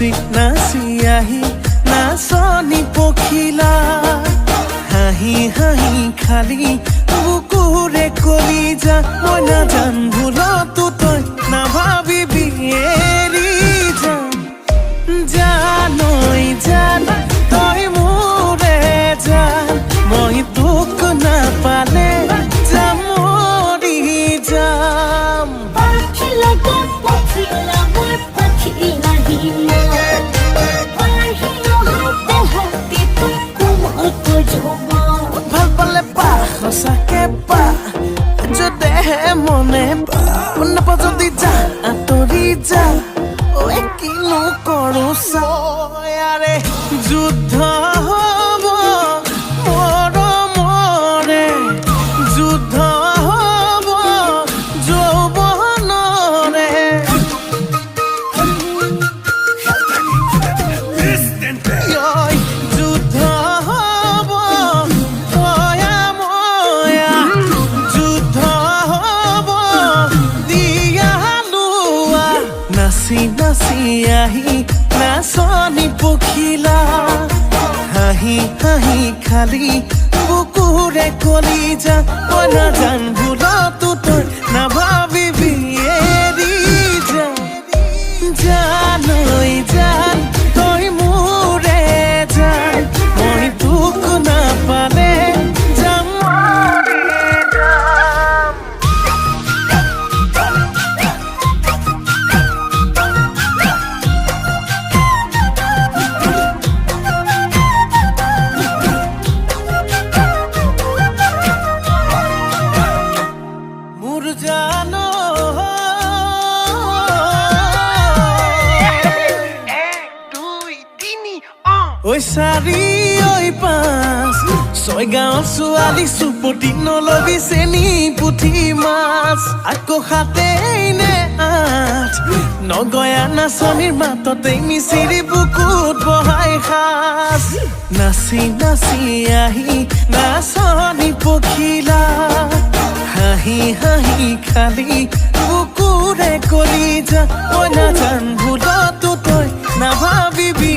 নাচি নাচি আহি নাচনি পখিলা হাঁহি হাঁহি খালি বুকুৰে কলিজা মই নাজান ভুলতো তই নাভাবিবি এৰি যাম জানৈ জান তই মোৰে জান মই তোক নাপালে যাম মৰি যাম ভাল পালে পা সঁচাকে পা যদেহে মনে পা নাপা যদি যা আঁতৰি যা ঐ কিনো কৰো চাৰে যুদ্ধ হ'ব মৰমৰে যুদ্ধ হ'ব যৌৱনৰে যুদ্ধ হ'ব তয়া ময়া যুদ্ধ হ'ব দিয়া লোৱা নাচি নাচি আহি নাচনি পখিলা হাঁহি হাঁহি খালি বুকুৰে কলিজা মই নাজান ভুলতো তই নাভাবিবি এৰি যাম জানৈ জান তই মোৰে জান মই তোক নাপালে যাম মৰি যাম মোৰ জানো ঐ চাৰি ঐ পাঁচ ছয় গাঁৱৰ ছোৱালী চুপতি নলবি চেনি পুঠি মাছ আকৌ সাতেই নে আঠ নগয়া নাচনিৰ মাততেই মিচিৰি বুকুত বহাই সাজ নাচি নাচি আহি নাচনি পখিলা হাঁহি হাঁহি খালি বুকুৰে কলিজা মই নাজান ভুলতো তই নাভাবিবি